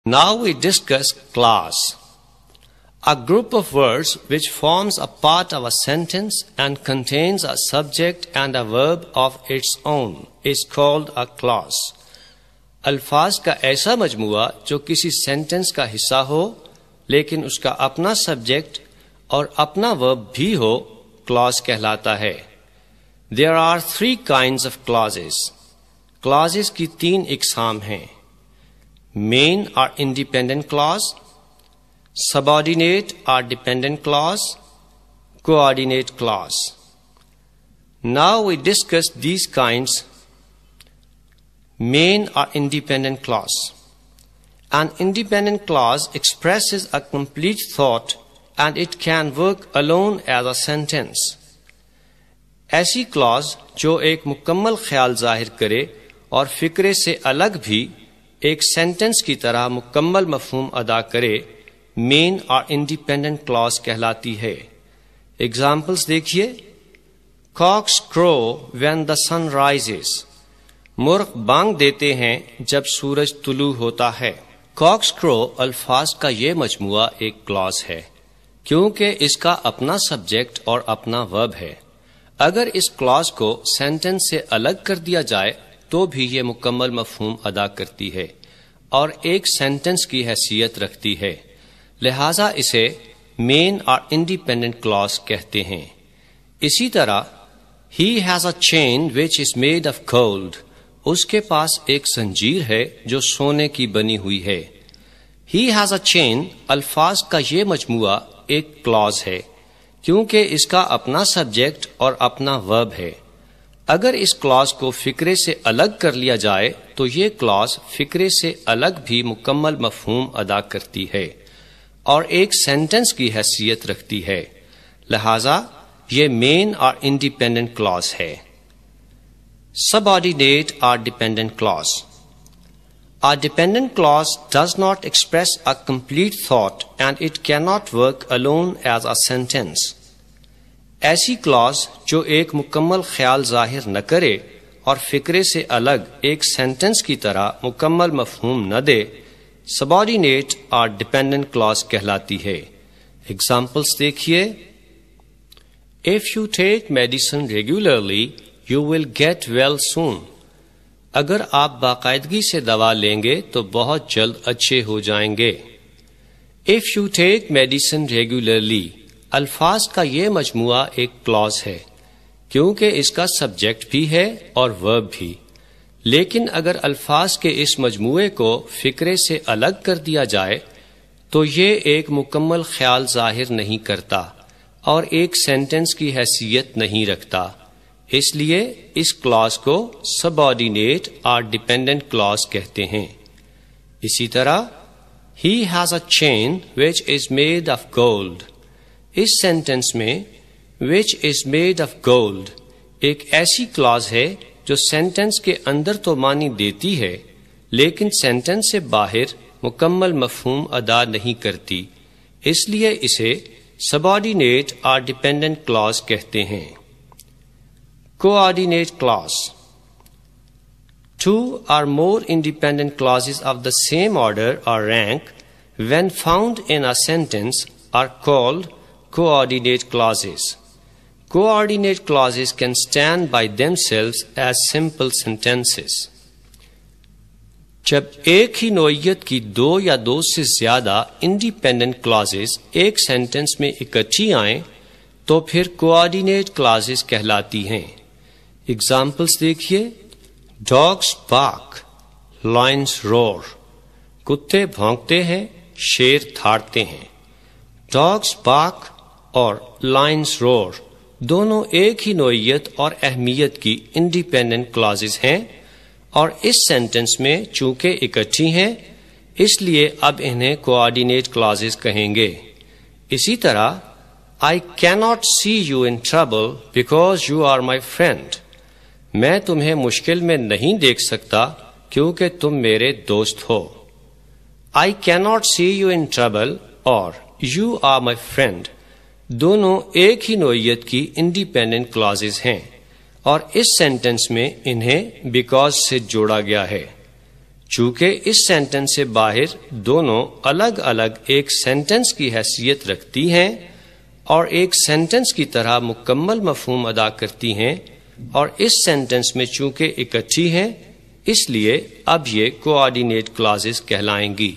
Now we discuss clause. A group of words which forms a part of a sentence and contains a subject and a verb of its own is called a clause. الفاظ کا ایسا مجموعہ جو کسی sentence کا حصہ ہو لیکن اس کا اپنا سبجیکٹ اور اپنا ورب بھی ہو clause کہلاتا ہے. There are three kinds of clauses. Clauses کی تین اقسام ہیں. Main or independent clause, subordinate or dependent clause, coordinate clause. Now we discuss these kinds. Main or independent clause. An independent clause expresses a complete thought and it can work alone as a sentence. ایسی clause جو ایک مکمل خیال ظاہر کرے اور فکرے سے الگ بھی ایک سینٹنس کی طرح مکمل مفہوم ادا کرے مین اور انڈیپینڈنٹ کلاز کہلاتی ہے. ایگزامپلس دیکھیے. cocks crow when the sun rises. مرغ بانگ دیتے ہیں جب سورج طلوع ہوتا ہے. cocks crow الفاظ کا یہ مجموعہ ایک کلاز ہے کیونکہ اس کا اپنا سبجیکٹ اور اپنا ورب ہے. اگر اس کلاز کو سینٹنس سے الگ کر دیا جائے تو بھی یہ مکمل مفہوم ادا کرتی ہے اور ایک سینٹنس کی حیثیت رکھتی ہے. لہذا اسے مین اور انڈیپینڈنٹ کلاز کہتے ہیں. اسی طرح he has a chain which is made of gold. اس کے پاس ایک زنجیر ہے جو سونے کی بنی ہوئی ہے. he has a chain الفاظ کا یہ مجموعہ ایک کلاز ہے کیونکہ اس کا اپنا سبجیکٹ اور اپنا ورب ہے. اگر اس کلاز کو فکرے سے الگ کر لیا جائے تو یہ کلاز فکرے سے الگ بھی مکمل مفہوم ادا کرتی ہے اور ایک سینٹنس کی حیثیت رکھتی ہے. لہذا یہ مین اور انڈیپینڈنٹ کلاز ہے. Subordinate or dependent clause. A dependent clause does not express a complete thought and it cannot work alone as a sentence. ایسی کلاز جو ایک مکمل خیال ظاہر نہ کرے اور فکرے سے الگ ایک سینٹنس کی طرح مکمل مفہوم نہ دے سبارڈینیٹ اور ڈیپینڈنٹ کلاز کہلاتی ہے. ایگزامپلس دیکھیے. If you take medicine regularly, you will get well soon. اگر آپ باقاعدگی سے دوا لیں گے تو بہت جلد اچھے ہو جائیں گے. If you take medicine regularly الفاظ کا یہ مجموعہ ایک کلاز ہے کیونکہ اس کا سبجیکٹ بھی ہے اور ورب بھی. لیکن اگر الفاظ کے اس مجموعے کو فکرے سے الگ کر دیا جائے تو یہ ایک مکمل خیال ظاہر نہیں کرتا اور ایک سینٹنس کی حیثیت نہیں رکھتا. اس لیے اس کلاز کو سبارڈینیٹ اور ڈیپینڈنٹ کلاز کہتے ہیں. اسی طرح he has a chain which is made of gold. اس سینٹنس میں which is made of gold ایک ایسی کلاز ہے جو سینٹنس کے اندر تو معنی دیتی ہے لیکن سینٹنس سے باہر مکمل مفہوم ادا نہیں کرتی. اس لیے اسے سبارڈینیٹ اور ڈیپینڈنٹ کلاز کہتے ہیں. Coordinate clause. Two or more independent clauses of the same order or rank when found in a sentence are called coordinate clauses. Coordinate clauses can stand by themselves as simple sentences. جب ایک ہی نوعیت کی دو یا دو سے زیادہ independent clauses ایک sentence میں اکٹھی آئیں تو پھر کوآرڈینیٹ کلازز کہلاتی ہیں. ایگزامپلس دیکھیے. Dogs bark, lions roar. کتے بھونکتے ہیں, شیر دھاڑتے ہیں. ڈاگس bark اور lions roar دونوں ایک ہی نوعیت اور اہمیت کی انڈیپینڈنٹ کلازز ہیں اور اس سینٹنس میں چونکہ اکٹھی ہیں اس لیے اب انہیں کوآرڈینیٹ کلازز کہیں گے. اسی طرح I cannot see you in trouble because you are my friend. میں تمہیں مشکل میں نہیں دیکھ سکتا کیونکہ تم میرے دوست ہو. I cannot see you in trouble اور you are my friend دونوں ایک ہی نوعیت کی انڈیپینڈنٹ کلازز ہیں اور اس سینٹنس میں انہیں بیکاز سے جوڑا گیا ہے. چونکہ اس سینٹنس سے باہر دونوں الگ الگ ایک سینٹنس کی حیثیت رکھتی ہیں اور ایک سینٹنس کی طرح مکمل مفہوم ادا کرتی ہیں، اور اس سینٹنس میں چونکہ اکٹھی ہیں اس لیے اب یہ کوآرڈینیٹ کلازز کہلائیں گی۔